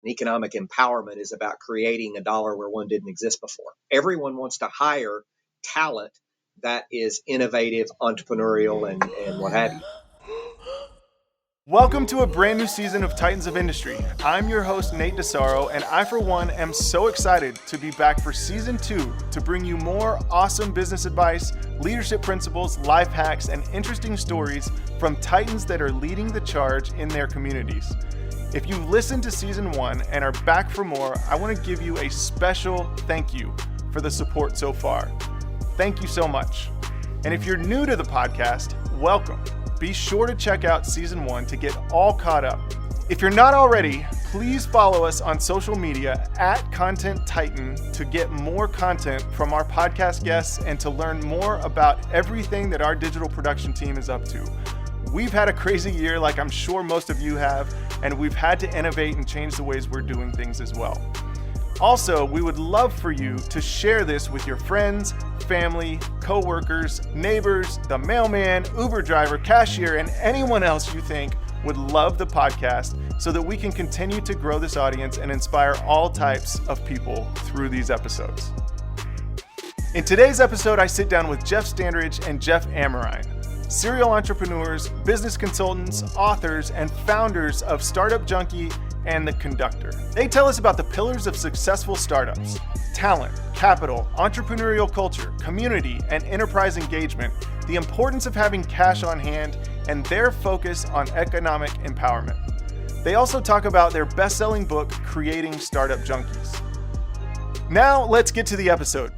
Economic empowerment is about creating a dollar where one didn't exist before. Everyone wants to hire talent that is innovative, entrepreneurial, and what have you. Welcome to a brand new season of Titans of Industry. I'm your host, Nate Disarro, and I, for one, am so excited to be back for Season 2 to bring you more awesome business advice, leadership principles, life hacks, and interesting stories from Titans that are leading the charge in their communities. If you've listened to Season 1 and are back for more, I want to give you a special thank you for the support so far. Thank you so much. And if you're new to the podcast, welcome. Be sure to check out Season 1 to get all caught up. If you're not already, please follow us on social media at Content Titan to get more content from our podcast guests and to learn more about everything that our digital production team is up to. We've had a crazy year, like I'm sure most of you have, and we've had to innovate and change the ways we're doing things as well. Also, we would love for you to share this with your friends, family, co-workers, neighbors, the mailman, Uber driver, cashier, and anyone else you think would love the podcast so that we can continue to grow this audience and inspire all types of people through these episodes. In today's episode, I sit down with Jeff Standridge and Jeff Amerine, serial entrepreneurs, business consultants, authors, and founders of Startup Junkie and the Conductor. They tell us about the pillars of successful startups: talent, capital, entrepreneurial culture, community, and enterprise engagement, the importance of having cash on hand, and their focus on economic empowerment. They also talk about their best-selling book, Creating Startup Junkies. Now, let's get to the episode.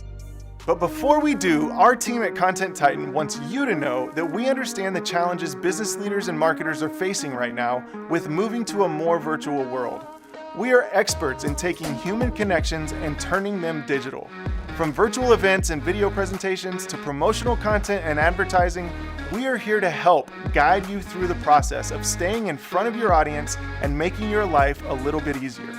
But before we do, our team at Content Titan wants you to know that we understand the challenges business leaders and marketers are facing right now with moving to a more virtual world. We are experts in taking human connections and turning them digital. From virtual events and video presentations to promotional content and advertising, we are here to help guide you through the process of staying in front of your audience and making your life a little bit easier.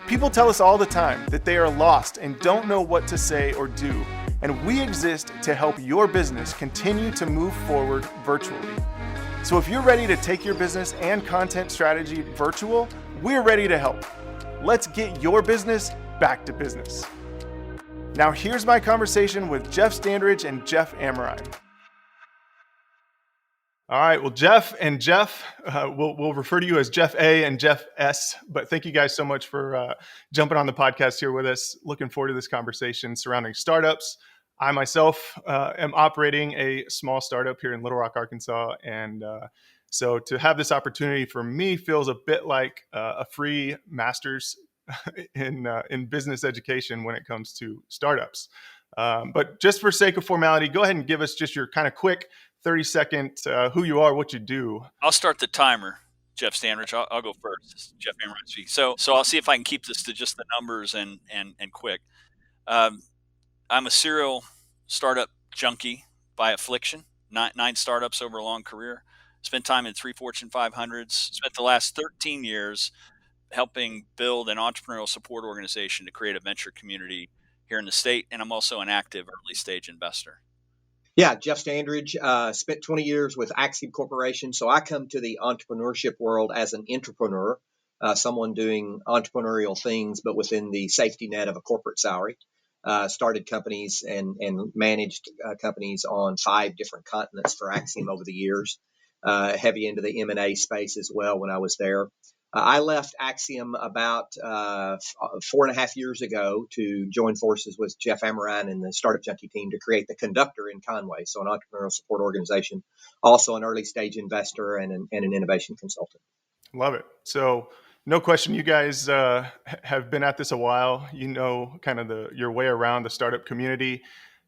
People tell us all the time that they are lost and don't know what to say or do, and we exist to help your business continue to move forward virtually. So if you're ready to take your business and content strategy virtual, we're ready to help. Let's get your business back to business. Now here's my conversation with Jeff Standridge and Jeff Amerine. All right, well, Jeff, we'll refer to you as Jeff A and Jeff S, but thank you guys so much for jumping on the podcast here with us. Looking forward to this conversation surrounding startups. I myself am operating a small startup here in Little Rock, Arkansas, and so to have this opportunity for me feels a bit like a free master's in business education when it comes to startups. But just for sake of formality, go ahead and give us just your kind of quick 30-second who you are, what you do. I'll start the timer, Jeff Standridge. I'll go first. This is Jeff Amerine speaking. So I'll see if I can keep this to just the numbers and quick. I'm a serial startup junkie by affliction. Nine startups over a long career. Spent time in 3 Fortune 500s. Spent the last 13 years helping build an entrepreneurial support organization to create a venture community here in the state. And I'm also an active early stage investor. Yeah, Jeff Standridge, spent 20 years with Axiom Corporation. So I come to the entrepreneurship world as an entrepreneur, someone doing entrepreneurial things, but within the safety net of a corporate salary. Started companies and managed companies on 5 different continents for Axiom over the years. Heavy into the M&A space as well when I was there. I left Axiom about 4.5 years ago to join forces with Jeff Amerine and the Startup Junkie team to create the Conductor in Conway, so an entrepreneurial support organization, also an early stage investor and an innovation consultant. Love it. So no question, you guys have been at this a while. You know kind of your way around the startup community.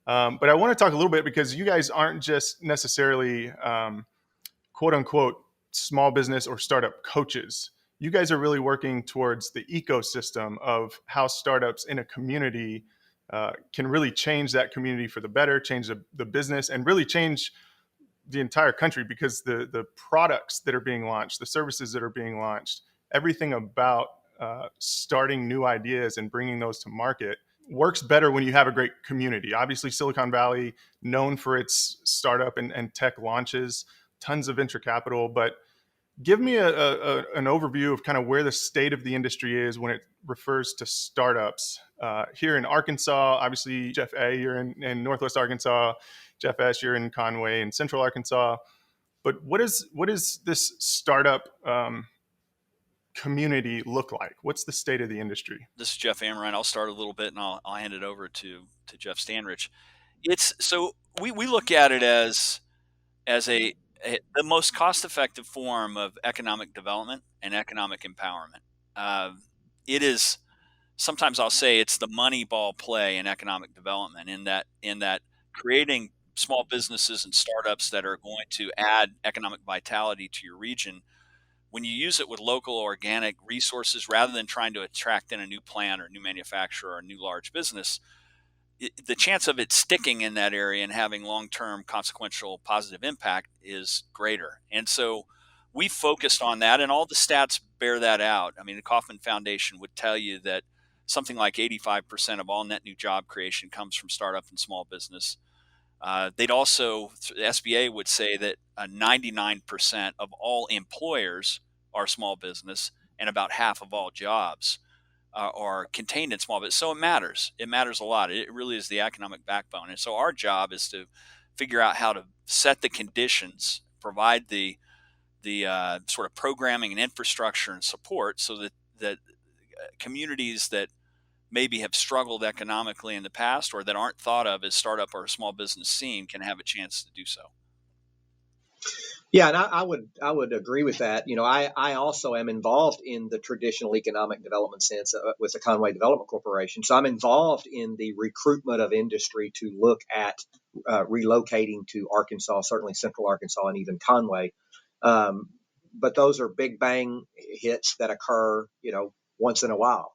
But I want to talk a little bit because you guys aren't just necessarily quote unquote small business or startup coaches. You guys are really working towards the ecosystem of how startups in a community can really change that community for the better, change the business, and really change the entire country because the products that are being launched, the services that are being launched, everything about starting new ideas and bringing those to market works better when you have a great community. Obviously, Silicon Valley, known for its startup and tech launches, tons of venture capital, but Give me an overview of kind of where the state of the industry is when it refers to startups. Here in Arkansas, obviously, Jeff A., you're in Northwest Arkansas. Jeff S., you're in Conway in Central Arkansas. But what is this startup community look like? What's the state of the industry? This is Jeff Amerine. I'll start a little bit, and I'll hand it over to Jeff Standridge. It's so we look at it as the most cost effective form of economic development and economic empowerment. It is sometimes I'll say it's the money ball play in economic development in that creating small businesses and startups that are going to add economic vitality to your region. When you use it with local organic resources rather than trying to attract in a new plant or new manufacturer or a new large business, the chance of it sticking in that area and having long-term consequential positive impact is greater. And so we focused on that, and all the stats bear that out. I mean, the Kauffman Foundation would tell you that something like 85% of all net new job creation comes from startup and small business. They'd also, the SBA would say that 99% of all employers are small business, and about half of all jobs are contained in small business. So it matters. It matters a lot. It really is the economic backbone. And so our job is to figure out how to set the conditions, provide the sort of programming and infrastructure and support so that communities that maybe have struggled economically in the past or that aren't thought of as startup or a small business scene can have a chance to do so. Yeah, and I would agree with that. I also am involved in the traditional economic development sense with the Conway Development Corporation. So I'm involved in the recruitment of industry to look at relocating to Arkansas, certainly Central Arkansas, and even Conway. But those are big bang hits that occur, once in a while.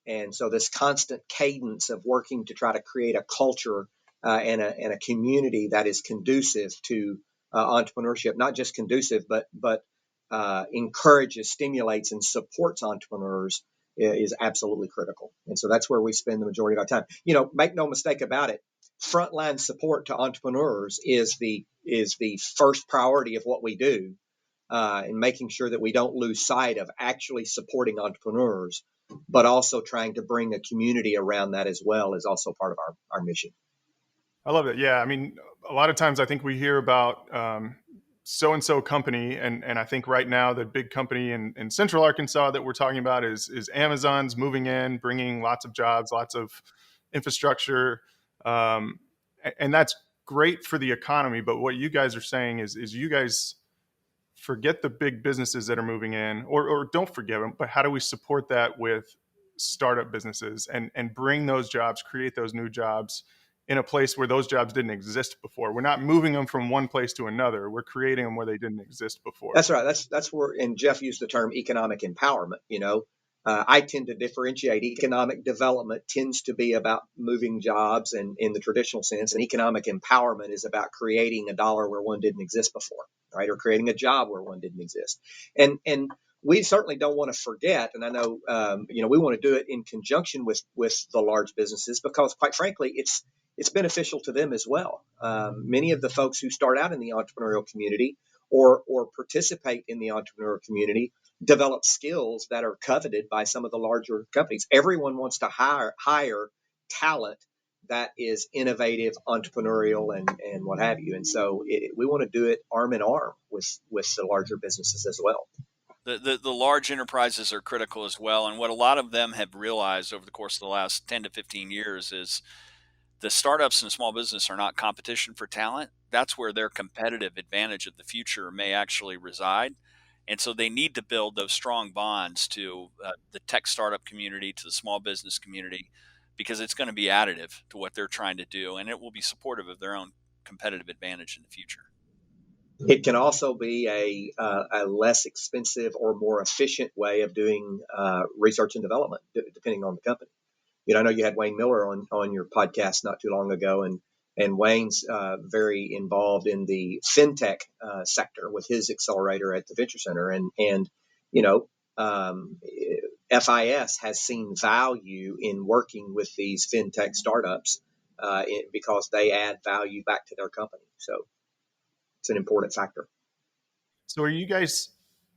And so this constant cadence of working to try to create a culture and a community that is conducive to entrepreneurship, not just conducive, but encourages, stimulates, and supports entrepreneurs is absolutely critical. And so that's where we spend the majority of our time. Make no mistake about it. Frontline support to entrepreneurs is the first priority of what we do, and making sure that we don't lose sight of actually supporting entrepreneurs, but also trying to bring a community around that as well is also part of our mission. I love it. Yeah. I mean, a lot of times I think we hear about so-and-so company. And I think right now the big company in Central Arkansas that we're talking about is Amazon's moving in, bringing lots of jobs, lots of infrastructure. And that's great for the economy. But what you guys are saying is you guys forget the big businesses that are moving in, or don't forget them, but how do we support that with startup businesses and bring those jobs, create those new jobs in a place where those jobs didn't exist before? We're not moving them from one place to another. We're creating them where they didn't exist before. That's right. That's where, and Jeff used the term economic empowerment. I tend to differentiate. Economic development tends to be about moving jobs and in the traditional sense, and economic empowerment is about creating a dollar where one didn't exist before, right? Or creating a job where one didn't exist. And we certainly don't want to forget, and I know, we want to do it in conjunction with the large businesses because, quite frankly, it's beneficial to them as well. Many of the folks who start out in the entrepreneurial community or participate in the entrepreneurial community develop skills that are coveted by some of the larger companies. Everyone wants to hire talent that is innovative, entrepreneurial, and what have you. And so we want to do it arm in arm with the larger businesses as well. The large enterprises are critical as well. And what a lot of them have realized over the course of the last 10 to 15 years is the startups and small business are not competition for talent. That's where their competitive advantage of the future may actually reside. And so they need to build those strong bonds to the tech startup community, to the small business community, because it's going to be additive to what they're trying to do. And it will be supportive of their own competitive advantage in the future. It can also be a less expensive or more efficient way of doing research and development, depending on the company. I know you had Wayne Miller on your podcast not too long ago, and Wayne's very involved in the fintech sector with his accelerator at the Venture Center, and FIS has seen value in working with these fintech startups because they add value back to their company. So it's an important factor. So are you guys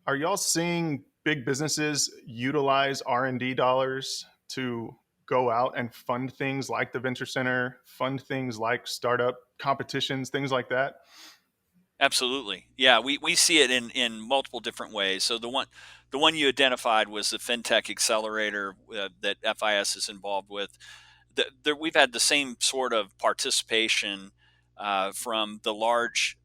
Are y'all seeing big businesses utilize R&D dollars to go out and fund things like the Venture Center, fund things like startup competitions, things like that? Absolutely. Yeah, we see it in multiple different ways. So the one you identified was the FinTech Accelerator that FIS is involved with. We've had the same sort of participation from the large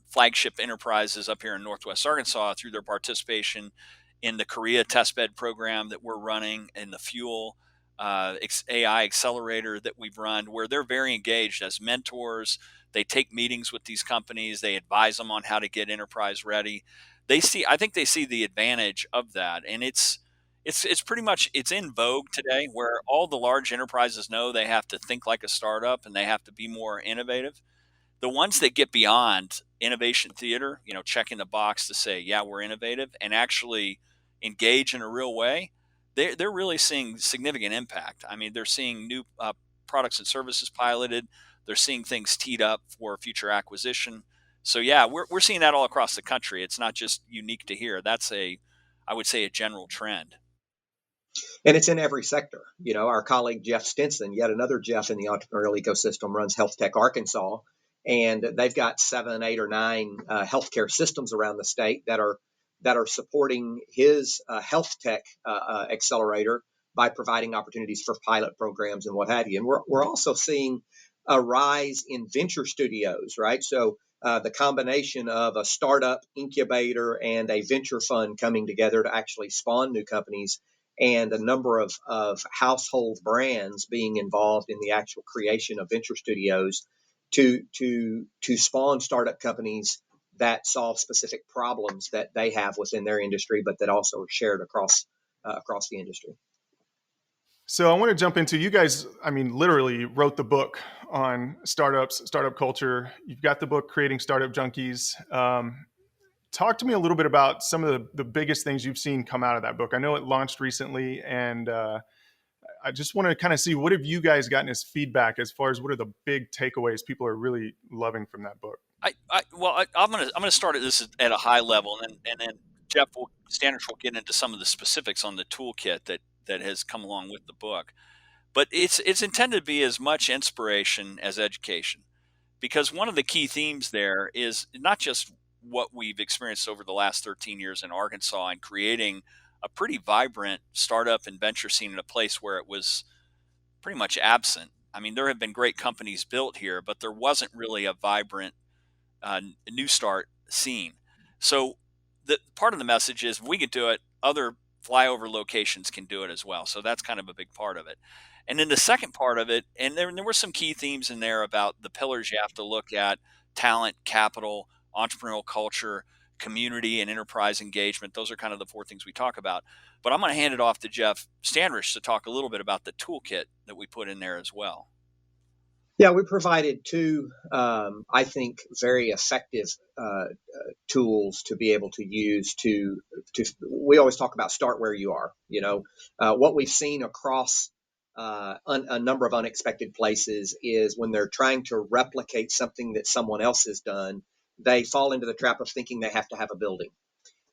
flagship enterprises up here in Northwest Arkansas through their participation in the Korea testbed program that we're running, and the Fuel AI Accelerator that we've run, where they're very engaged as mentors. They take meetings with these companies. They advise them on how to get enterprise ready. I think they see the advantage of that, and it's pretty much, it's in vogue today, where all the large enterprises know they have to think like a startup and they have to be more innovative. The ones that get beyond innovation theater, checking the box to say, yeah, we're innovative, and actually engage in a real way, they're really seeing significant impact. I mean, they're seeing new products and services piloted. They're seeing things teed up for future acquisition. So yeah, we're seeing that all across the country. It's not just unique to here. I would say, a general trend. And it's in every sector. Our colleague Jeff Stinson, yet another Jeff in the entrepreneurial ecosystem, runs Health Tech Arkansas, and they've got 7, 8, or 9 healthcare systems around the state that are supporting his health tech accelerator by providing opportunities for pilot programs and what have you. And we're also seeing a rise in venture studios, right? So the combination of a startup incubator and a venture fund coming together to actually spawn new companies, and a number of household brands being involved in the actual creation of venture studios to spawn startup companies that solve specific problems that they have within their industry, but that also are shared across the industry. So I want to jump into, you guys, literally wrote the book on startups, startup culture. You've got the book, Creating Startup Junkies. Talk to me a little bit about some of the biggest things you've seen come out of that book. I know it launched recently, and I just want to kind of see, what have you guys gotten as feedback as far as what are the big takeaways people are really loving from that book? I'm gonna start this at a high level, and then Standridge will get into some of the specifics on the toolkit that has come along with the book. But it's intended to be as much inspiration as education, because one of the key themes there is not just what we've experienced over the last 13 years in Arkansas and creating a pretty vibrant startup and venture scene in a place where it was pretty much absent. I mean, there have been great companies built here, but there wasn't really a vibrant new start scene. So the part of the message is, if we can do it, other flyover locations can do it as well. So that's kind of a big part of it. And then the second part of it, and there were some key themes in there about the pillars you have to look at: talent, capital, entrepreneurial culture, community, and enterprise engagement. Those are kind of the 4 things we talk about. But I'm going to hand it off to Jeff Standridge to talk a little bit about the toolkit that we put in there as well. Yeah, we provided 2, I think, very effective tools to be able to use to. We always talk about start where you are. What we've seen across a number of unexpected places is when they're trying to replicate something that someone else has done, they fall into the trap of thinking they have to have a building.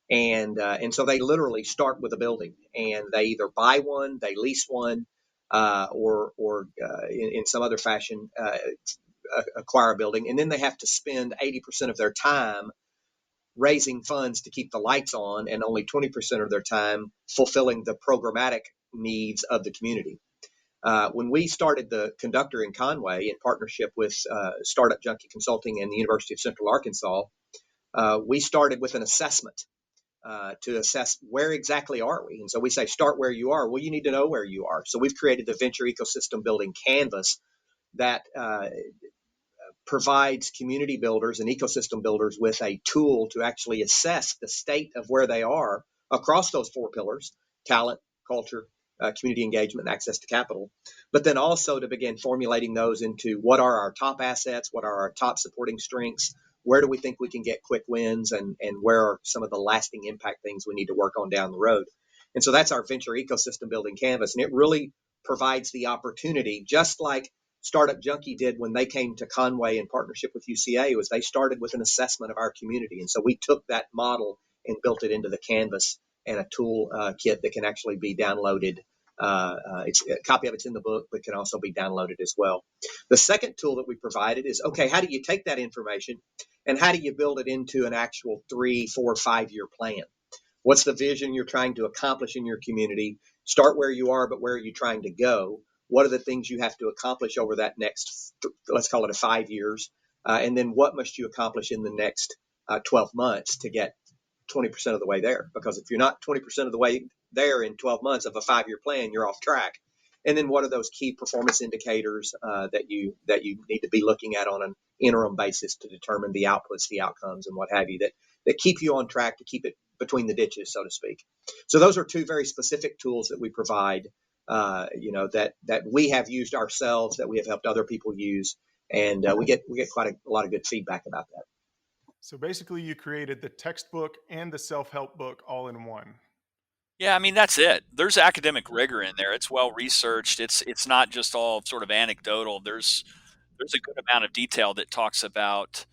And so they literally start with a building, and they either buy one, they lease one, or in some other fashion acquire a building, and then they have to spend 80% of their time raising funds to keep the lights on, and only 20% of their time fulfilling the programmatic needs of the community. When we started the Conductor in Conway in partnership with Startup Junkie Consulting and the University of Central Arkansas, we started with an assessment to assess where exactly are we. And so we say, start where you are. Well, you need to know where you are. So we've created the Venture Ecosystem Building Canvas that provides community builders and ecosystem builders with a tool to actually assess the state of where they are across those 4 pillars: talent, culture, community engagement, and access to capital. But then also to begin formulating those into what are our top assets, what are our top supporting strengths, where do we think we can get quick wins, and where are some of the lasting impact things we need to work on down the road. And so that's our Venture Ecosystem Building Canvas. And it really provides the opportunity, just like Startup Junkie did when they came to Conway in partnership with UCA, was they started with an assessment of our community. And so we took that model and built it into the canvas and a tool kit that can actually be downloaded. It's a copy of it's in the book, but can also be downloaded as well. The second tool that we provided is, okay, how do you take that information and how do you build it into an actual 3, 4, 5-year plan? What's the vision you're trying to accomplish in your community? Start where you are, but where are you trying to go? What are the things you have to accomplish over that next, let's call it 5 years? And then what must you accomplish in the next 12 months to get 20% of the way there? Because if you're not 20% of the way there in 12 months of a 5-year plan, you're off track. And then what are those key performance indicators that you need to be looking at on an interim basis to determine the outputs, the outcomes, and what have you that keep you on track to keep it between the ditches, so to speak. So those are two very specific tools that we provide, that we have used ourselves, that we have helped other people use, and we get quite a lot of good feedback about that. So basically, you created the textbook and the self-help book all in one. Yeah, I mean, that's it. There's academic rigor in there. It's well researched. It's not just all sort of anecdotal. There's a good amount of detail that talks about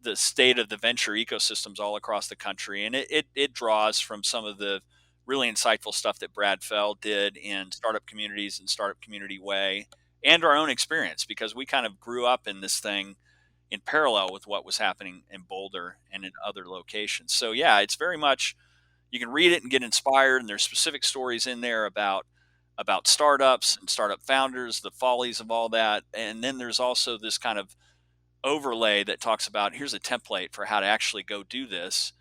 the state of the venture ecosystems all across the country, and it draws from some of the really insightful stuff that Brad Fell did in startup communities and Startup Community Way, and our own experience, because we kind of grew up in this thing in parallel with what was happening in Boulder and in other locations. So yeah, it's very much, you can read it and get inspired, and there's specific stories in there about startups and startup founders, the follies of all that. And then there's also this kind of overlay that talks about, here's a template for how to actually go do this.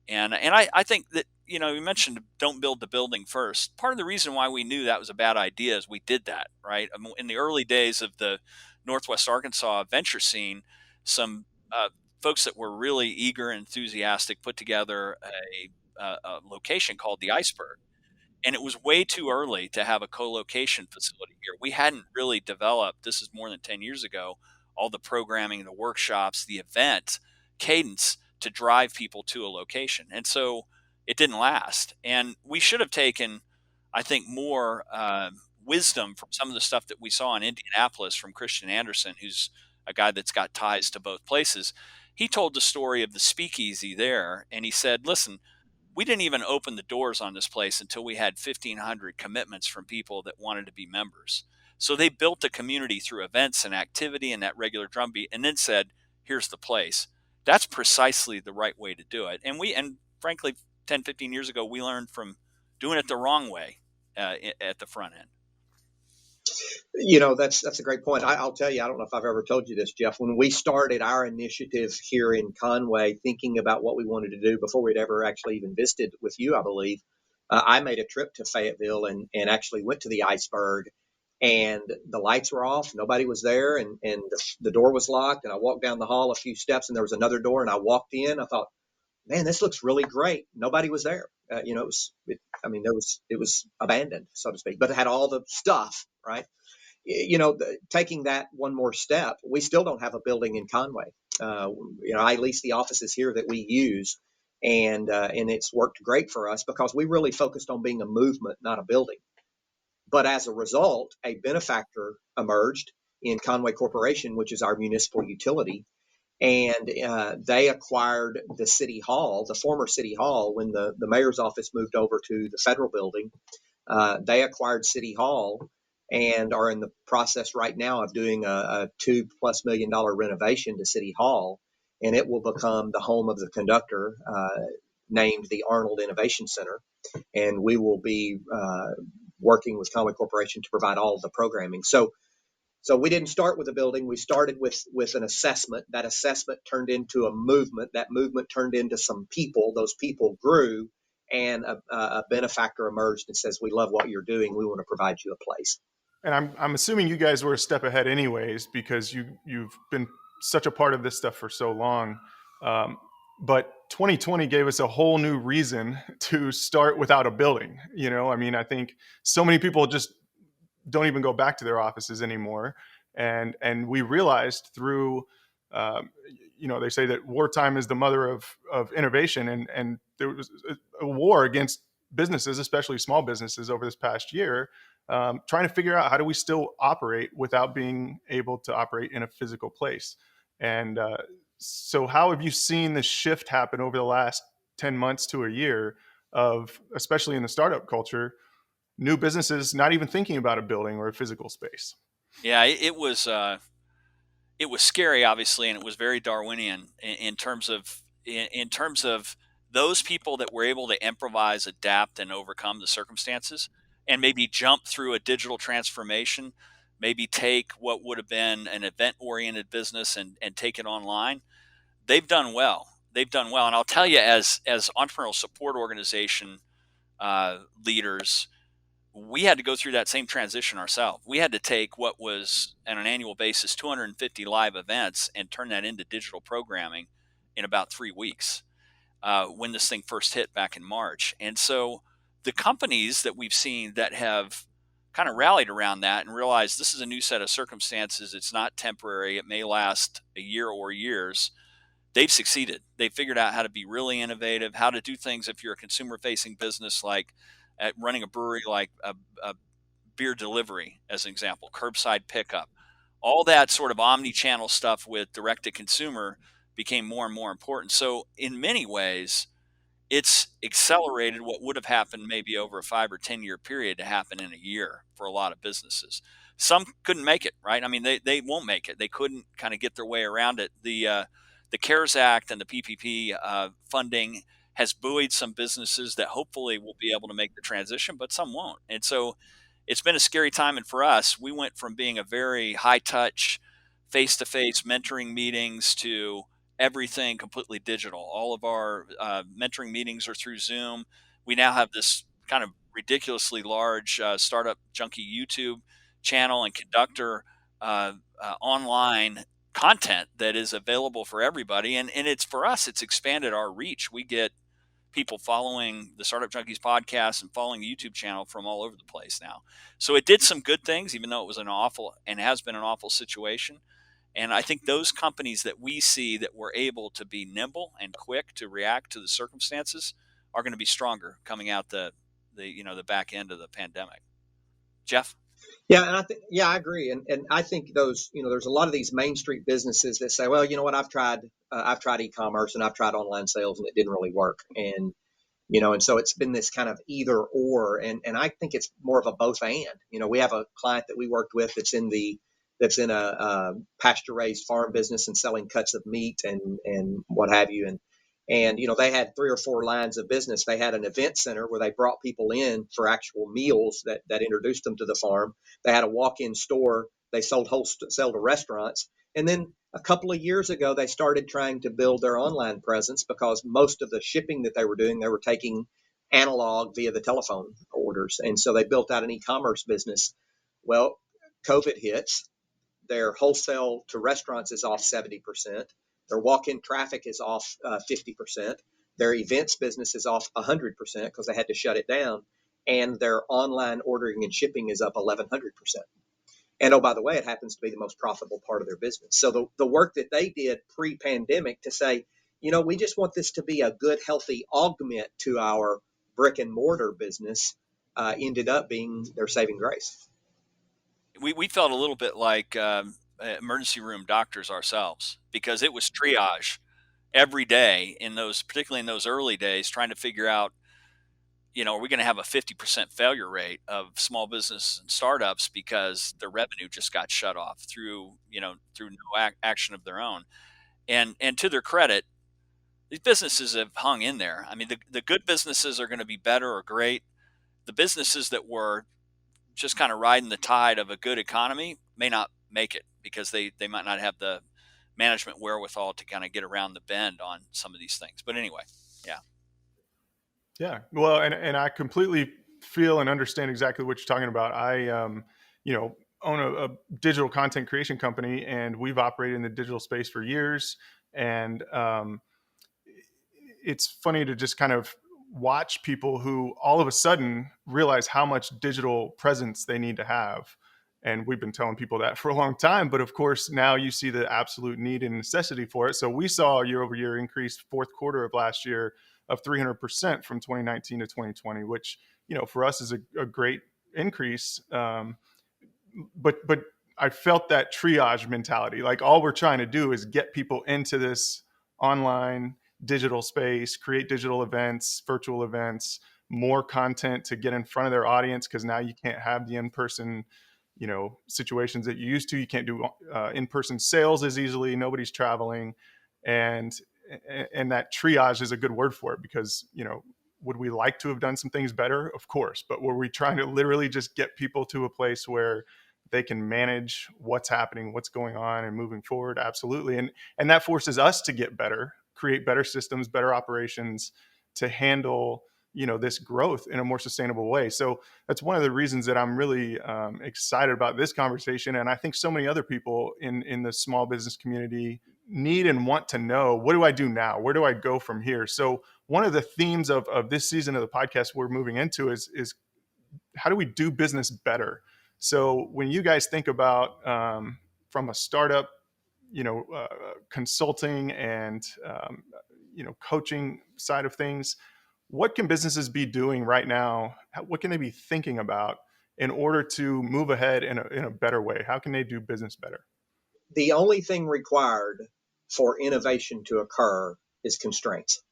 And I think that, you mentioned don't build the building first. Part of the reason why we knew that was a bad idea is we did that, right? In the early days of the Northwest Arkansas venture scene, some folks that were really eager and enthusiastic put together a location called the Iceberg. And it was way too early to have a co-location facility here. We hadn't really developed, this is more than 10 years ago, all the programming, the workshops, the event cadence to drive people to a location. And so it didn't last. And we should have taken, I think, more wisdom from some of the stuff that we saw in Indianapolis from Christian Anderson, who's a guy that's got ties to both places. He told the story of the speakeasy there, and he said, listen, we didn't even open the doors on this place until we had 1,500 commitments from people that wanted to be members. So they built a community through events and activity and that regular drumbeat, and then said, here's the place. That's precisely the right way to do it. And frankly, 10, 15 years ago, we learned from doing it the wrong way at the front end. That's a great point. I'll tell you, I don't know if I've ever told you this, Jeff. When we started our initiative here in Conway, thinking about what we wanted to do before we'd ever actually even visited with you, I believe, I made a trip to Fayettville and actually went to the Iceberg, and the lights were off. Nobody was there, and the door was locked. And I walked down the hall a few steps, and there was another door, and I walked in. I thought, man, this looks really great. Nobody was there. It was abandoned, so to speak, but it had all the stuff, right? Taking that one more step, we still don't have a building in Conway. I lease the offices here that we use, and it's worked great for us because we really focused on being a movement, not a building. But as a result, a benefactor emerged in Conway Corporation, which is our municipal utility, and they acquired the city hall, the former city hall, when the mayor's office moved over to the federal building. They acquired City Hall and are in the process right now of doing a $2+ million renovation to City Hall, and it will become the home of the Conductor, named the Arnold Innovation Center, and we will be working with Conway Corporation to provide all of the programming. So we didn't start with a building. We started with an assessment. That assessment turned into a movement. That movement turned into some people. Those people grew, and a benefactor emerged and says, we love what you're doing. We want to provide you a place. And I'm assuming you guys were a step ahead anyways, because you've been such a part of this stuff for so long. But 2020 gave us a whole new reason to start without a building. I think so many people just don't even go back to their offices anymore. And we realized through, they say that wartime is the mother of innovation. And there was a war against businesses, especially small businesses, over this past year, trying to figure out how do we still operate without being able to operate in a physical place. And so how have you seen the shift happen over the last 10 months to a year of, especially in the startup culture, new businesses not even thinking about a building or a physical space. Yeah, it was scary, obviously, and it was very Darwinian in terms of those people that were able to improvise, adapt, and overcome the circumstances, and maybe jump through a digital transformation, maybe take what would have been an event-oriented business and take it online. They've done well. They've done well, and I'll tell you, as entrepreneurial support organization leaders, we had to go through that same transition ourselves. We had to take what was on an annual basis 250 live events and turn that into digital programming in about 3 weeks when this thing first hit back in March. And so the companies that we've seen that have kind of rallied around that and realized this is a new set of circumstances, it's not temporary, it may last a year or years, they've succeeded. They've figured out how to be really innovative, how to do things if you're a consumer-facing business like at running a brewery, like a beer delivery, as an example, curbside pickup. All that sort of omni-channel stuff with direct-to-consumer became more and more important. So in many ways, it's accelerated what would have happened maybe over a 5 or 10 year period to happen in a year for a lot of businesses. Some couldn't make it, right? I mean, they won't make it. They couldn't kind of get their way around it. The CARES Act and the PPP funding has buoyed some businesses that hopefully will be able to make the transition, but some won't. And so it's been a scary time. And for us, we went from being a very high touch, face to face mentoring meetings to everything completely digital. All of our mentoring meetings are through Zoom. We now have this kind of ridiculously large Startup Junkie YouTube channel and Conductor online content that is available for everybody. And it's, for us, it's expanded our reach. We get people following the Startup Junkies podcast and following the YouTube channel from all over the place now. So it did some good things, even though it was an awful and has been an awful situation. And I think those companies that we see that were able to be nimble and quick to react to the circumstances are going to be stronger coming out the back end of the pandemic. Jeff? Yeah, and I agree, and I think those, there's a lot of these Main Street businesses that say, well, you know what, I've tried e-commerce and I've tried online sales and it didn't really work, and and so it's been this kind of either or, and I think it's more of a both and. We have a client that we worked with that's in a pasture raised farm business and selling cuts of meat and what have you, and they had 3 or 4 lines of business. They had an event center where they brought people in for actual meals that introduced them to the farm. They had a walk-in store. They sell to restaurants. And then a couple of years ago, they started trying to build their online presence because most of the shipping that they were doing, they were taking analog via the telephone orders. And so they built out an e-commerce business. Well, COVID hits. Their wholesale to restaurants is off 70%. Their walk-in traffic is off 50%. Their events business is off 100% because they had to shut it down. And their online ordering and shipping is up 1,100%. And oh, by the way, it happens to be the most profitable part of their business. So the work that they did pre-pandemic to say, we just want this to be a good, healthy augment to our brick and mortar business, ended up being their saving grace. We felt a little bit like emergency room doctors ourselves, because it was triage every day particularly in those early days, trying to figure out, are we going to have a 50% failure rate of small business and startups because their revenue just got shut off through no action of their own. And to their credit, these businesses have hung in there. I mean, the good businesses are going to be better or great. The businesses that were just kind of riding the tide of a good economy may not make it because they might not have the management wherewithal to kind of get around the bend on some of these things. But anyway, yeah. Yeah. Well, and I completely feel and understand exactly what you're talking about. I, own a digital content creation company, and we've operated in the digital space for years. And it's funny to just kind of watch people who all of a sudden realize how much digital presence they need to have. And we've been telling people that for a long time, but of course now you see the absolute need and necessity for it. So we saw a year over year increase fourth quarter of last year of 300% from 2019 to 2020, which, for us is a great increase. But I felt that triage mentality, like all we're trying to do is get people into this online, digital space, create digital events, virtual events, more content to get in front of their audience, because now you can't have the in-person situations that you used to. You can't do in-person sales as easily. Nobody's traveling, and that triage is a good word for it, because would we like to have done some things better? Of course. But were we trying to literally just get people to a place where they can manage what's happening, what's going on, and moving forward? Absolutely. And that forces us to get better, create better systems, better operations to handle this growth in a more sustainable way. So that's one of the reasons that I'm really excited about this conversation. And I think so many other people in the small business community need and want to know, what do I do now? Where do I go from here? So one of the themes of this season of the podcast we're moving into is how do we do business better? So when you guys think about from a startup, consulting and coaching side of things, what can businesses be doing right now? What can they be thinking about in order to move ahead in a better way? How can they do business better? The only thing required for innovation to occur is constraints.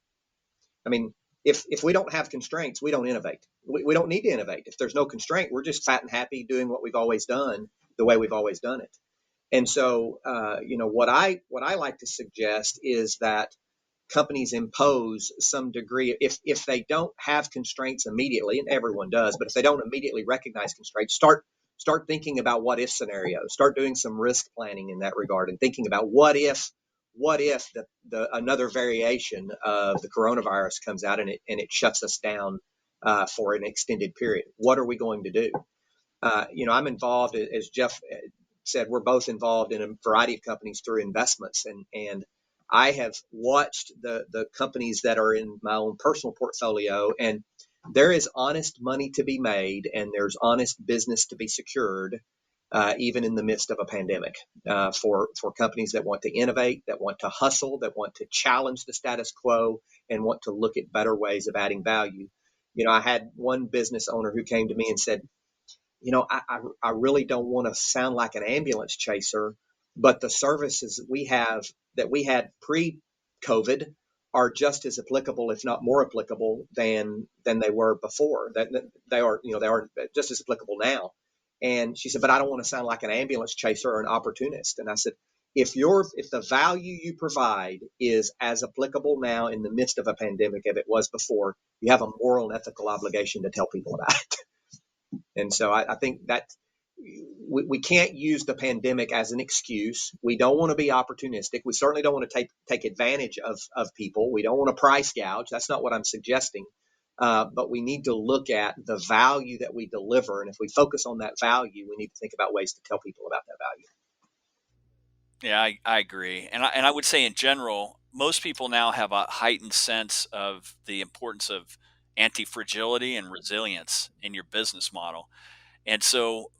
I mean, if we don't have constraints, we don't innovate. We don't need to innovate. If there's no constraint, we're just fat and happy doing what we've always done the way we've always done it. And so, what I like to suggest is that companies impose some degree, if they don't have constraints immediately, and everyone does, but if they don't immediately recognize constraints, start thinking about what if scenarios, start doing some risk planning in that regard, and thinking about what if the another variation of the coronavirus comes out and it shuts us down for an extended period. What are we going to do? I'm involved, as Jeff said, we're both involved in a variety of companies through investments, and I have watched the companies that are in my own personal portfolio, and there is honest money to be made, and there's honest business to be secured, even in the midst of a pandemic, for companies that want to innovate, that want to hustle, that want to challenge the status quo, and want to look at better ways of adding value. I had one business owner who came to me and said, I really don't want to sound like an ambulance chaser, but the services that we had pre-COVID are just as applicable, if not more applicable than they were before. That they are just as applicable now. And she said, but I don't want to sound like an ambulance chaser or an opportunist. And I said, if the value you provide is as applicable now in the midst of a pandemic as it was before, you have a moral and ethical obligation to tell people about it. And so I think that we can't use the pandemic as an excuse. We don't want to be opportunistic. We certainly don't want to take advantage of people. We don't want to price gouge. That's not what I'm suggesting. But we need to look at the value that we deliver. And if we focus on that value, we need to think about ways to tell people about that value. Yeah, I agree. And I would say in general, most people now have a heightened sense of the importance of anti-fragility and resilience in your business model. And so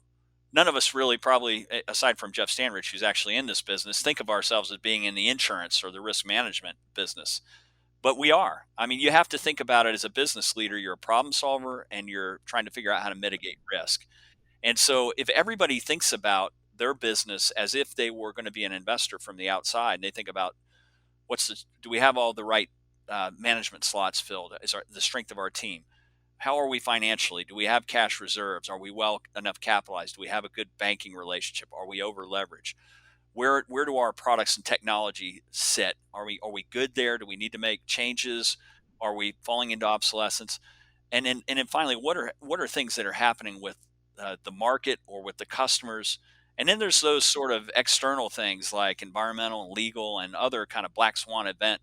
none of us really, probably aside from Jeff Standridge, who's actually in this business, think of ourselves as being in the insurance or the risk management business. But we are. I mean, you have to think about it as a business leader. You're a problem solver and you're trying to figure out how to mitigate risk. And so if everybody thinks about their business as if they were going to be an investor from the outside, and they think about do we have all the right management slots filled? Is the strength of our team? How are we financially? Do we have cash reserves? Are we well enough capitalized? Do we have a good banking relationship? Are we over leveraged? Where do our products and technology sit? Are we good there? Do we need to make changes? Are we falling into obsolescence? And then finally, what are things that are happening with the market or with the customers? And then there's those sort of external things like environmental and legal and other kind of black swan event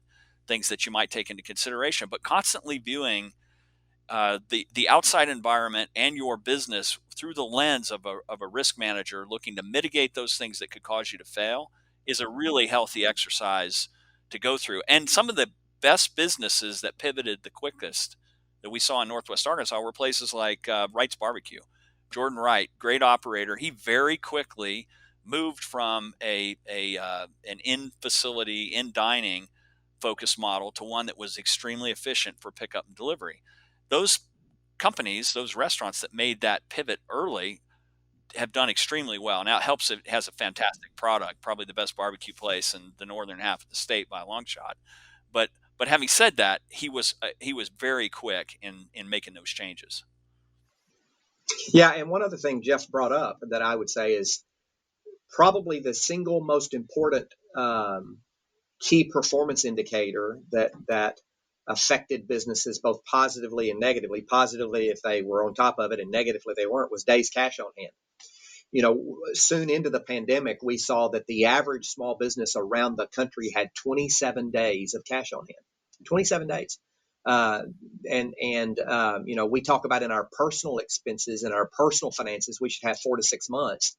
things that you might take into consideration, but constantly viewing the outside environment and your business through the lens of a risk manager looking to mitigate those things that could cause you to fail is a really healthy exercise to go through. And some of the best businesses that pivoted the quickest that we saw in Northwest Arkansas were places like Wright's Barbecue. Jordan Wright, great operator. He very quickly moved from an in-facility, in-dining focused model to one that was extremely efficient for pickup and delivery. Those companies, those restaurants that made that pivot early have done extremely well. Now it helps it has a fantastic product, probably the best barbecue place in the northern half of the state by a long shot. But But having said that, he was very quick in making those changes. Yeah, and one other thing Jeff brought up that I would say is probably the single most important key performance indicator that affected businesses both positively and negatively. Positively if they were on top of it, and negatively if they weren't, was days cash on hand. Soon into the pandemic, we saw that the average small business around the country had 27 days of cash on hand. 27 days. We talk about in our personal expenses and our personal finances, we should have 4 to 6 months.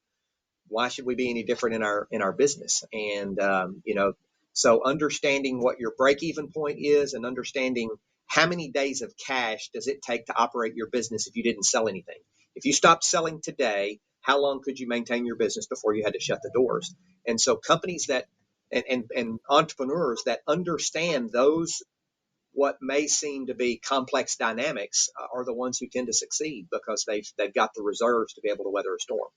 Why should we be any different in our business? And so understanding what your break-even point is, and understanding how many days of cash does it take to operate your business if you didn't sell anything. If you stopped selling today, how long could you maintain your business before you had to shut the doors? And so companies that and entrepreneurs that understand those what may seem to be complex dynamics are the ones who tend to succeed, because they've got the reserves to be able to weather a storm.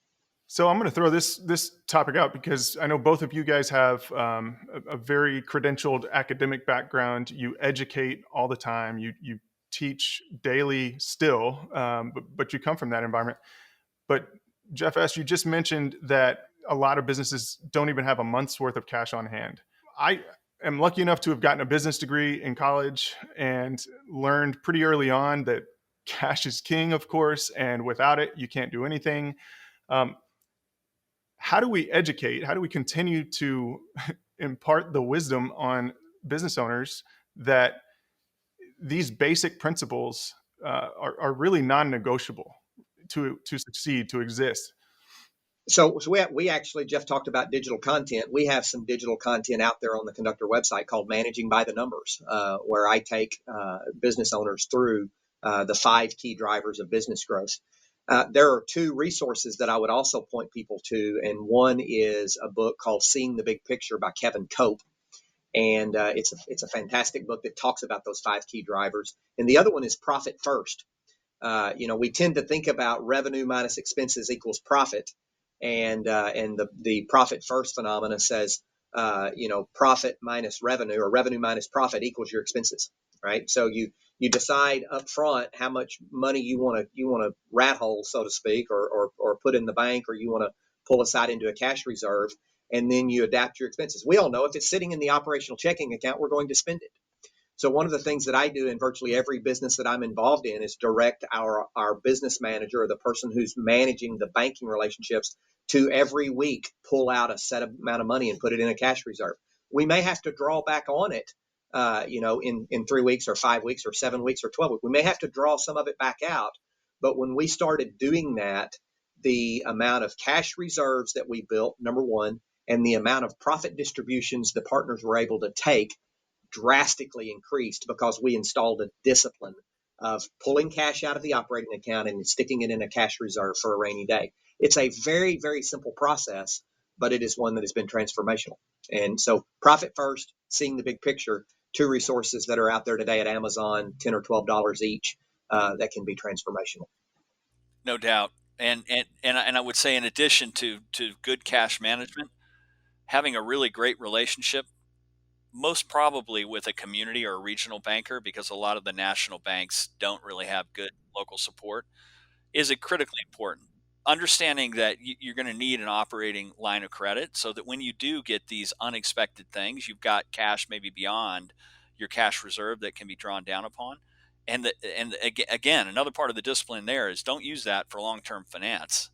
So I'm going to throw this topic out because I know both of you guys have a very credentialed academic background. You educate all the time. You teach daily still, but you come from that environment. But Jeff S., you just mentioned that a lot of businesses don't even have a month's worth of cash on hand. I am lucky enough to have gotten a business degree in college and learned pretty early on that cash is king, of course, and without it, you can't do anything. How do we educate? How do we continue to impart the wisdom on business owners that these basic principles are really non-negotiable to succeed, to exist? So we actually, Jeff talked about digital content. We have some digital content out there on the Conductor website called Managing by the Numbers, where I take business owners through the 5 key drivers of business growth. There are 2 resources that I would also point people to, and one is a book called Seeing the Big Picture by Kevin Cope, and it's a fantastic book that talks about those 5 key drivers. And the other one is Profit First. We tend to think about revenue minus expenses equals profit, and the Profit First phenomena says profit minus revenue, or revenue minus profit, equals your expenses. Right, so you decide up front how much money you want to rat hole, so to speak, or put in the bank, or you want to pull aside into a cash reserve, and then you adapt your expenses. We all know if it's sitting in the operational checking account, we're going to spend it. So one of the things that I do in virtually every business that I'm involved in is direct our business manager, or the person who's managing the banking relationships, to every week pull out a set amount of money and put it in a cash reserve. We may have to draw back on it in 3 weeks or 5 weeks or 7 weeks or 12 weeks. We may have to draw some of it back out. But when we started doing that, the amount of cash reserves that we built, number one, and the amount of profit distributions the partners were able to take drastically increased, because we installed a discipline of pulling cash out of the operating account and sticking it in a cash reserve for a rainy day. It's a very, very simple process, but it is one that has been transformational. And so Profit First, Seeing the Big Picture, 2 resources that are out there today at Amazon, $10 or $12 each, that can be transformational. No doubt. And I would say, in addition to good cash management, having a really great relationship, most probably with a community or a regional banker, because a lot of the national banks don't really have good local support, is critically important. Understanding that you're going to need an operating line of credit, so that when you do get these unexpected things, you've got cash maybe beyond your cash reserve that can be drawn down upon. And again, another part of the discipline there is, don't use that for long-term finance.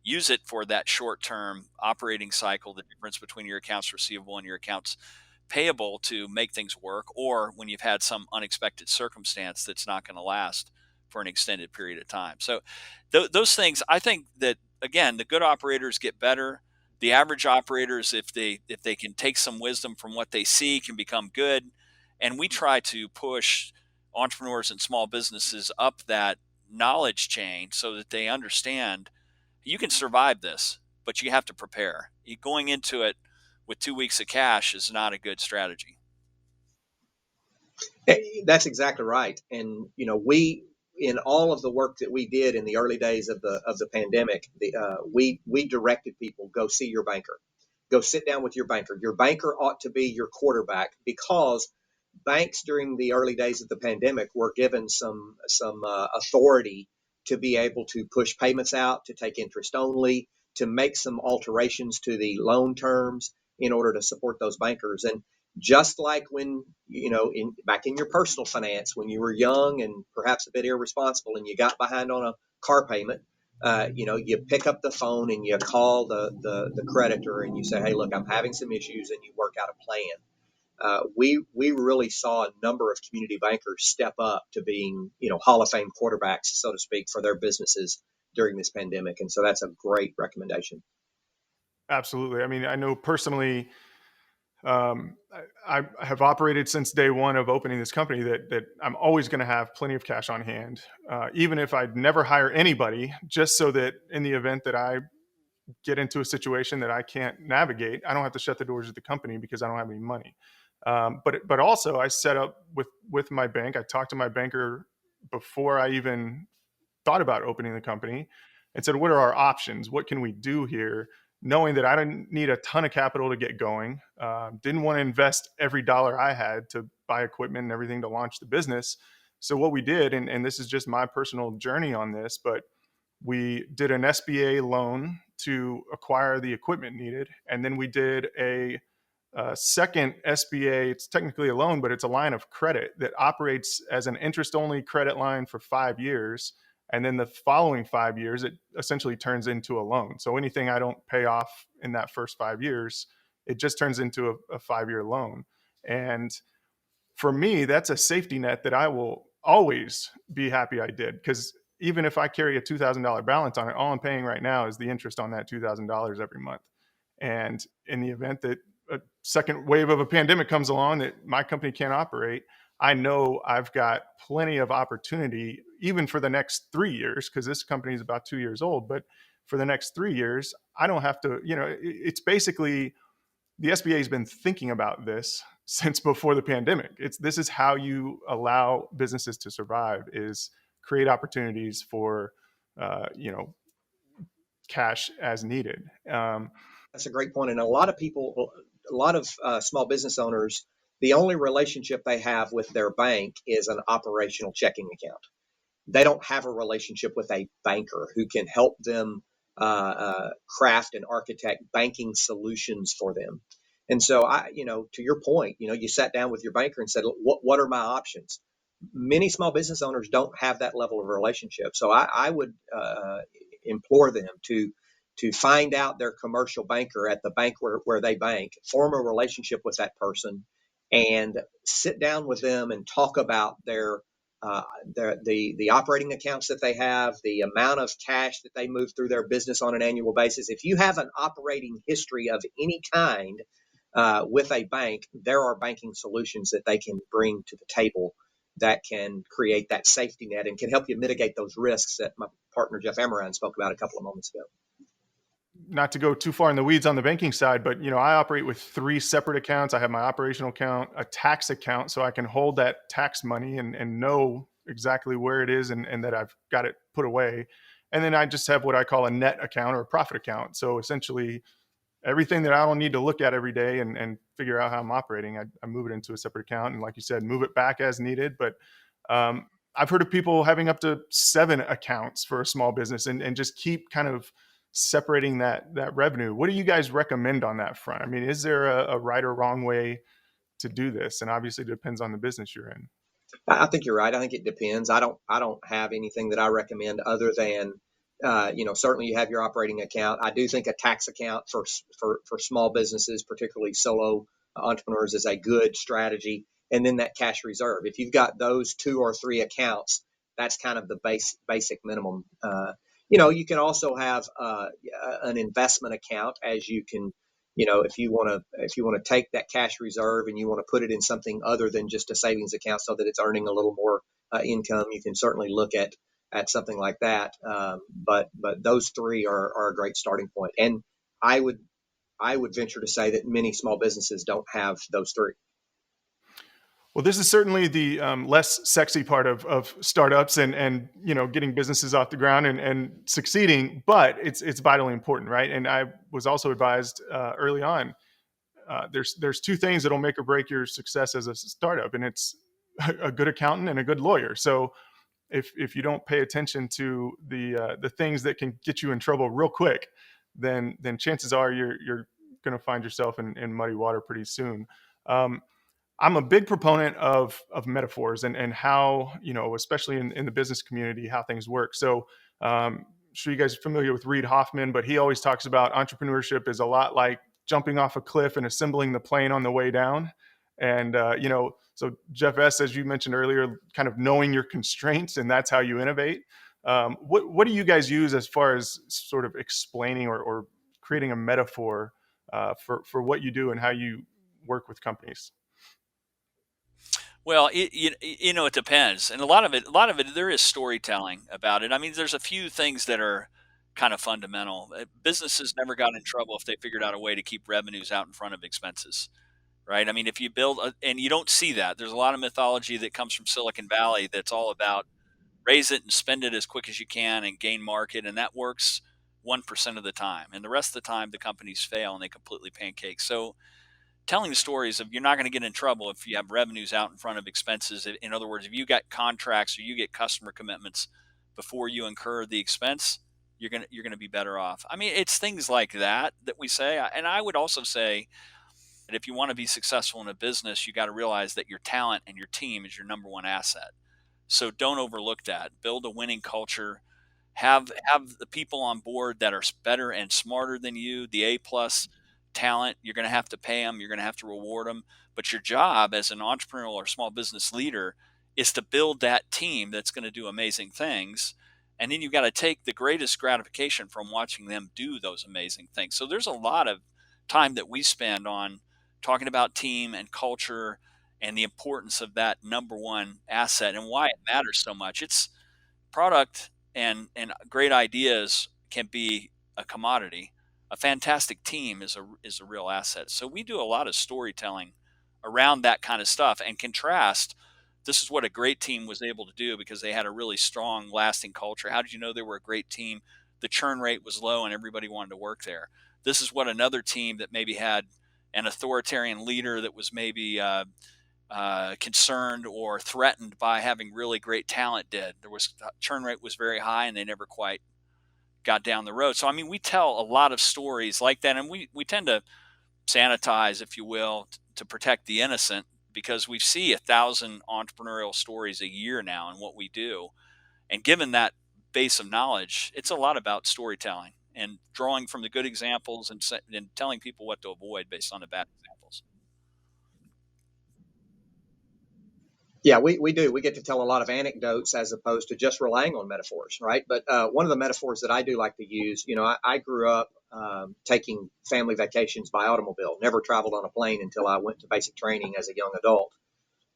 Use it for that short-term operating cycle, the difference between your accounts receivable and your accounts payable, to make things work, or when you've had some unexpected circumstance that's not going to last for an extended period of time. So those things, I think that, again, the good operators get better. The average operators, if they can take some wisdom from what they see, can become good. And we try to push entrepreneurs and small businesses up that knowledge chain so that they understand you can survive this, but you have to prepare. Going into it with 2 weeks of cash is not a good strategy. That's exactly right. And we, in all of the work that we did in the early days of the pandemic, we directed people, go see your banker, go sit down with your banker. Your banker ought to be your quarterback, because banks during the early days of the pandemic were given some authority to be able to push payments out, to take interest only, to make some alterations to the loan terms in order to support those bankers. And just like when, back in your personal finance, when you were young and perhaps a bit irresponsible and you got behind on a car payment, you pick up the phone and you call the creditor and you say, hey, look, I'm having some issues, and you work out a plan. We really saw a number of community bankers step up to being, Hall of Fame quarterbacks, so to speak, for their businesses during this pandemic. And so that's a great recommendation. Absolutely. I mean, I know personally, I have operated since day one of opening this company that I'm always going to have plenty of cash on hand, even if I'd never hire anybody, just so that in the event that I get into a situation that I can't navigate, I don't have to shut the doors of the company because I don't have any money. But also I set up with my bank. I talked to my banker before I even thought about opening the company and said, what are our options? What can we do here? Knowing that I didn't need a ton of capital to get going, didn't want to invest every dollar I had to buy equipment and everything to launch the business. So what we did, and this is just my personal journey on this, but we did an SBA loan to acquire the equipment needed. And then we did a second SBA, it's technically a loan, but it's a line of credit that operates as an interest-only credit line for 5 years. And then the following 5 years, it essentially turns into a loan. So anything I don't pay off in that first 5 years, it just turns into a 5-year loan. And for me, that's a safety net that I will always be happy I did. Because even if I carry a $2,000 balance on it, all I'm paying right now is the interest on that $2,000 every month. And in the event that a second wave of a pandemic comes along that my company can't operate, I know I've got plenty of opportunity, even for the next 3 years, because this company is about 2 years old. But for the next 3 years, I don't have to, it's basically the SBA has been thinking about this since before the pandemic. This is how you allow businesses to survive, is create opportunities for, cash as needed. That's a great point. And a lot of small business owners, the only relationship they have with their bank is an operational checking account. They don't have a relationship with a banker who can help them craft and architect banking solutions for them. And so, to your point, you sat down with your banker and said, what are my options? Many small business owners don't have that level of relationship. So I would implore them to find out their commercial banker at the bank where they bank, form a relationship with that person, and sit down with them and talk about the operating accounts that they have, the amount of cash that they move through their business on an annual basis. If you have an operating history of any kind with a bank, there are banking solutions that they can bring to the table that can create that safety net and can help you mitigate those risks that my partner Jeff Amerine spoke about a couple of moments ago. Not to go too far in the weeds on the banking side, but I operate with 3 separate accounts. I have my operational account, a tax account, so I can hold that tax money and know exactly where it is and that I've got it put away. And then I just have what I call a net account or a profit account. So essentially everything that I don't need to look at every day and figure out how I'm operating, I move it into a separate account. And like you said, move it back as needed. But I've heard of people having up to 7 accounts for a small business and just keep kind of separating that revenue. What do you guys recommend on that front? I mean, is there a right or wrong way to do this? And obviously it depends on the business you're in. I think you're right. I think it depends. I don't have anything that I recommend other than, certainly you have your operating account. I do think a tax account for small businesses, particularly solo entrepreneurs, is a good strategy. And then that cash reserve. If you've got those 2 or 3 accounts, that's kind of the basic minimum. You can also have an investment account, as you can, if you want to take that cash reserve and you want to put it in something other than just a savings account so that it's earning a little more income, you can certainly look at something like that. But those 3 are a great starting point. And I would venture to say that many small businesses don't have those 3. Well, this is certainly the less sexy part of startups and getting businesses off the ground and succeeding, but it's vitally important, right? And I was also advised early on, there's two things that'll make or break your success as a startup, and it's a good accountant and a good lawyer. So if you don't pay attention to the things that can get you in trouble real quick, then chances are you're going to find yourself in muddy water pretty soon. I'm a big proponent of metaphors and how, especially in the business community, how things work. So I'm sure you guys are familiar with Reid Hoffman, but he always talks about entrepreneurship is a lot like jumping off a cliff and assembling the plane on the way down. And, so Jeff S., as you mentioned earlier, kind of knowing your constraints, and that's how you innovate. What do you guys use as far as sort of explaining or creating a metaphor for what you do and how you work with companies? Well, it depends, and a lot of it, there is storytelling about it. I mean, there's a few things that are kind of fundamental. Businesses never got in trouble if they figured out a way to keep revenues out in front of expenses, right? I mean, if you build, and you don't see that, there's a lot of mythology that comes from Silicon Valley that's all about raise it and spend it as quick as you can and gain market, and that works 1% of the time, and the rest of the time the companies fail and they completely pancake. So telling the stories of you're not going to get in trouble if you have revenues out in front of expenses. In other words, if you got contracts or you get customer commitments before you incur the expense, you're going to be better off. I mean, it's things like that we say. And I would also say that if you want to be successful in a business, you got to realize that your talent and your team is your number one asset. So don't overlook that. Build a winning culture. Have the people on board that are better and smarter than you, the A plus talent. You're going to have to pay them. You're going to have to reward them. But your job as an entrepreneurial or small business leader is to build that team that's going to do amazing things. And then you've got to take the greatest gratification from watching them do those amazing things. So there's a lot of time that we spend on talking about team and culture and the importance of that number one asset and why it matters so much. It's product and great ideas can be a commodity. A fantastic team is a real asset. So we do a lot of storytelling around that kind of stuff and contrast. This is what a great team was able to do because they had a really strong, lasting culture. How did you know they were a great team? The churn rate was low and everybody wanted to work there. This is what another team that maybe had an authoritarian leader that was maybe concerned or threatened by having really great talent did. Churn rate was very high and they never quite got down the road. So, I mean, we tell a lot of stories like that, and we tend to sanitize, if you will, to protect the innocent because we see 1,000 entrepreneurial stories a year now in what we do. And given that base of knowledge, it's a lot about storytelling and drawing from the good examples and telling people what to avoid based on the bad examples. Yeah, we do. We get to tell a lot of anecdotes as opposed to just relying on metaphors, right? But one of the metaphors that I do like to use, I grew up taking family vacations by automobile, never traveled on a plane until I went to basic training as a young adult.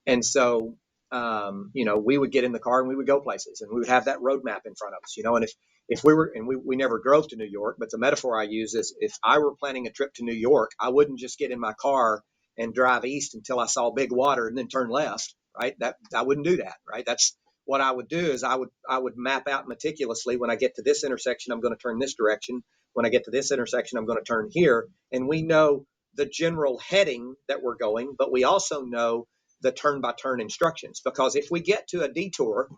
And so, we would get in the car and we would go places and we would have that roadmap in front of us, and if we were, and we never drove to New York, but the metaphor I use is if I were planning a trip to New York, I wouldn't just get in my car and drive east until I saw big water and then turn left. Right. That I wouldn't do that. Right. That's what I would do is I would map out meticulously when I get to this intersection, I'm going to turn this direction. When I get to this intersection, I'm going to turn here. And we know the general heading that we're going, but we also know the turn by turn instructions, because if we get to a detour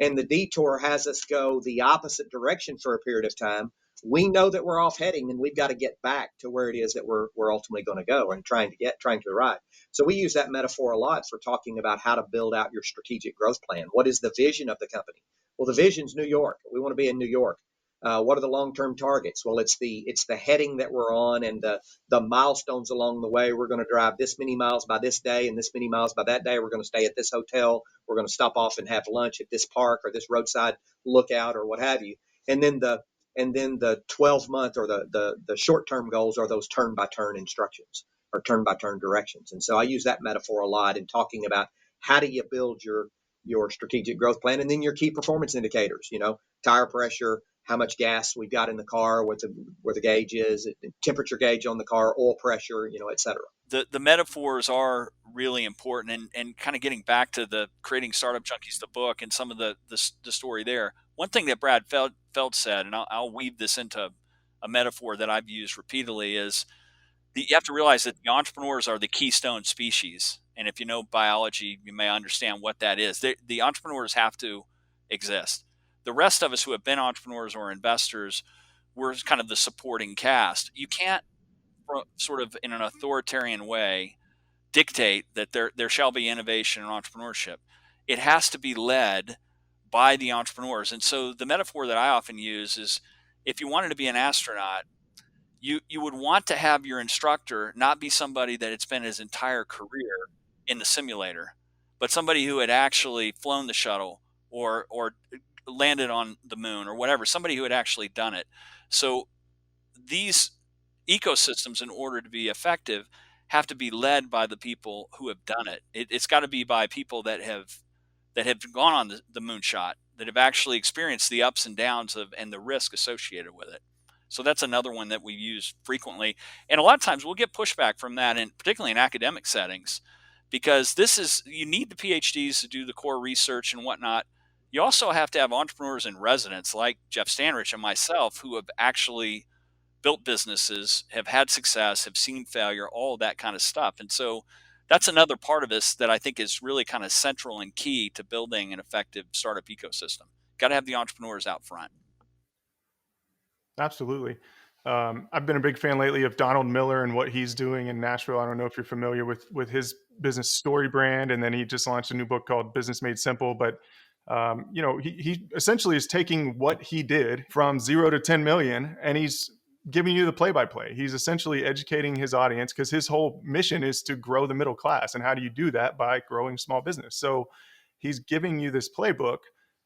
and the detour has us go the opposite direction for a period of time, we know that we're off heading and we've got to get back to where it is that we're ultimately going to go and trying to arrive. So we use that metaphor a lot for talking about how to build out your strategic growth plan. What is the vision of the company? Well, the vision's New York. We want to be in New York. What are the long-term targets? Well, it's the heading that we're on and the milestones along the way. We're going to drive this many miles by this day and this many miles by that day. We're going to stay at this hotel. We're going to stop off and have lunch at this park or this roadside lookout or what have you. And then the 12-month or the short-term goals are those turn-by-turn instructions or turn-by-turn directions. And so I use that metaphor a lot in talking about how do you build your strategic growth plan, and then your key performance indicators, tire pressure, how much gas we've got in the car, where the gauge is, temperature gauge on the car, oil pressure, et cetera. The metaphors are really important, and kind of getting back to the creating Startup Junkies, the book, and some of the story there. One thing that Brad Feld said, and I'll weave this into a metaphor that I've used repeatedly, is you have to realize that the entrepreneurs are the keystone species. And if you know biology, you may understand what that is. The entrepreneurs have to exist. The rest of us who have been entrepreneurs or investors, we're kind of the supporting cast. You can't sort of in an authoritarian way dictate that there shall be innovation and entrepreneurship. It has to be led by the entrepreneurs. And so the metaphor that I often use is, if you wanted to be an astronaut, you would want to have your instructor not be somebody that had spent his entire career in the simulator, but somebody who had actually flown the shuttle or landed on the moon or whatever, somebody who had actually done it. So these ecosystems, in order to be effective, have to be led by the people who have done it. It's got to be by people that have gone on the moonshot, that have actually experienced the ups and downs of and the risk associated with it. So that's another one that we use frequently. And a lot of times we'll get pushback from that, and particularly in academic settings, because you need the PhDs to do the core research and whatnot. You also have to have entrepreneurs in residence like Jeff Standridge and myself, who have actually built businesses, have had success, have seen failure, all of that kind of stuff. And so that's another part of this that I think is really kind of central and key to building an effective startup ecosystem. Got to have the entrepreneurs out front. Absolutely. I've been a big fan lately of Donald Miller and what he's doing in Nashville. I don't know if you're familiar with his business Story brand, and then he just launched a new book called Business Made Simple. But he essentially is taking what he did from 0 to 10 million, and he's giving you the play-by-play. He's essentially educating his audience, because his whole mission is to grow the middle class. And how do you do that? By growing small business. So he's giving you this playbook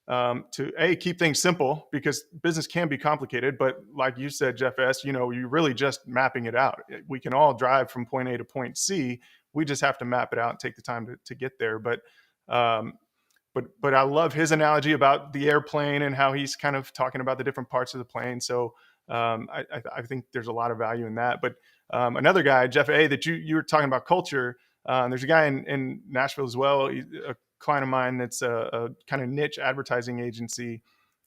to keep things simple, because business can be complicated. But like you said, Jeff S., you're really just mapping it out. We can all drive from point A to point C. We just have to map it out and take the time to get there. But I love his analogy about the airplane and how he's kind of talking about the different parts of the plane. So I think there's a lot of value in that. But another guy, Jeff A., that you were talking about culture. There's a guy in Nashville as well, a client of mine that's a kind of niche advertising agency.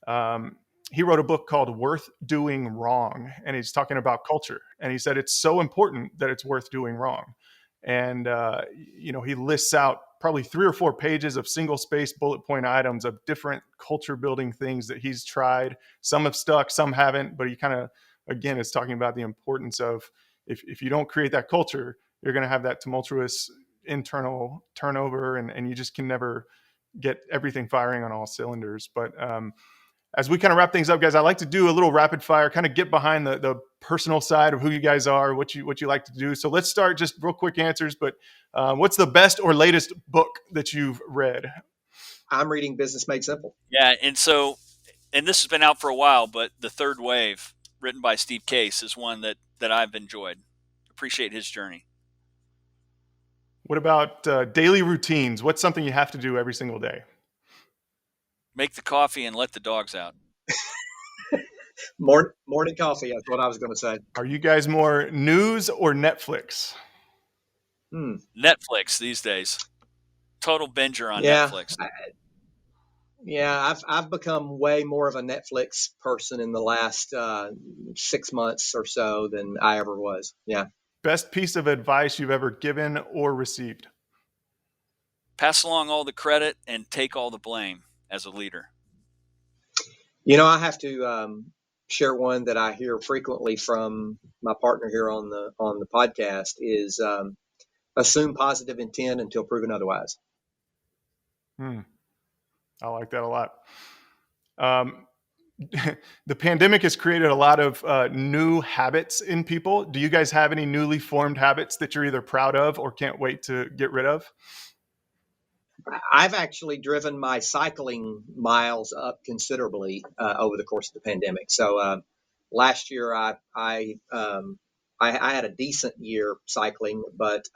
He wrote a book called Worth Doing Wrong, and he's talking about culture. And he said it's so important that it's worth doing wrong. And he lists out probably 3 or 4 pages of single space bullet point items of different culture building things that he's tried. Some have stuck, some haven't, but he kind of, again, is talking about the importance of, if you don't create that culture, you're going to have that tumultuous internal turnover, and you just can never get everything firing on all cylinders. But as we kind of wrap things up, guys, I like to do a little rapid fire, kind of get behind the personal side of who you guys are, what you like to do. So let's start just real quick answers. But what's the best or latest book that you've read? I'm reading Business Made Simple. Yeah, and this has been out for a while, but The Third Wave, written by Steve Case, is one that I've enjoyed. Appreciate his journey. What about daily routines? What's something you have to do every single day? Make the coffee and let the dogs out. Morning coffee, that's what I was going to say. Are you guys more news or Netflix? Netflix these days. Total binger on Netflix. I've become way more of a Netflix person in the last 6 months or so than I ever was. Yeah. Best piece of advice you've ever given or received? Pass along all the credit and take all the blame as a leader. I have to share one that I hear frequently from my partner here on the podcast is assume positive intent until proven otherwise. I like that a lot. The pandemic has created a lot of new habits in people. Do you guys have any newly formed habits that you're either proud of or can't wait to get rid of? I've actually driven my cycling miles up considerably over the course of the pandemic. So last year I had a decent year cycling, but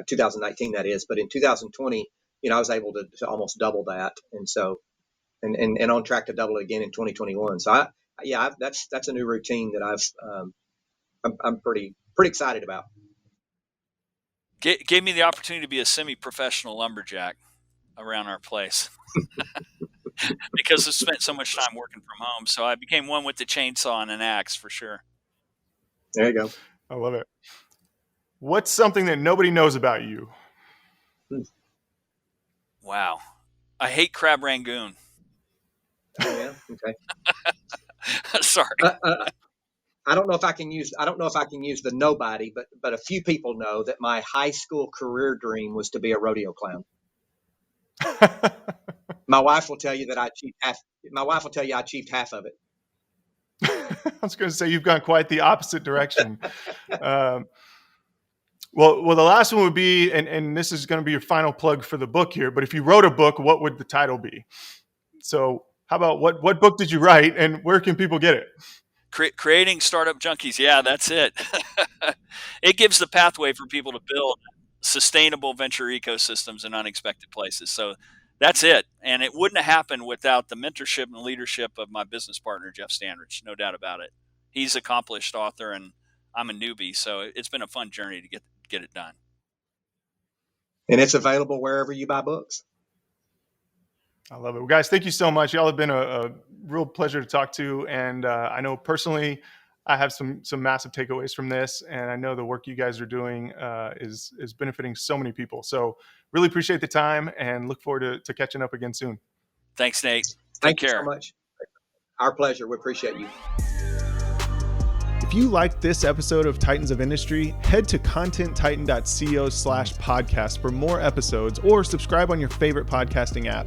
2019 that is. But in 2020, I was able to almost double that, and so and on track to double it again in 2021. So that's a new routine that I'm pretty excited about. Gave me the opportunity to be a semi-professional lumberjack around our place because I spent so much time working from home. So I became one with the chainsaw and an axe for sure. There you go. I love it. What's something that nobody knows about you? Wow. I hate crab rangoon. Oh yeah. Okay. Sorry. I don't know if I can use the nobody, but a few people know that my high school career dream was to be a rodeo clown. My wife will tell you that I achieved half of it. I was going to say you've gone quite the opposite direction. Well, the last one would be, and this is going to be your final plug for the book here, but if you wrote a book, what would the title be? So how about what book did you write and where can people get it? Creating Startup Junkies. Yeah, that's it. It gives the pathway for people to build sustainable venture ecosystems in unexpected places. So that's it. And it wouldn't have happened without the mentorship and leadership of my business partner, Jeff Standridge. No doubt about it. He's an accomplished author and I'm a newbie. So it's been a fun journey to get it done. And it's available wherever you buy books. I love it. Well, guys, thank you so much. Y'all have been a real pleasure to talk to. And I know personally, I have some massive takeaways from this. And I know the work you guys are doing is benefiting so many people. So really appreciate the time and look forward to catching up again soon. Thanks, Nate. Thank you so much. Our pleasure. We appreciate you. If you liked this episode of Titans of Industry, head to contenttitan.co/podcast for more episodes or subscribe on your favorite podcasting app.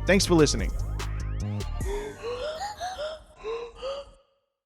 Thanks for listening.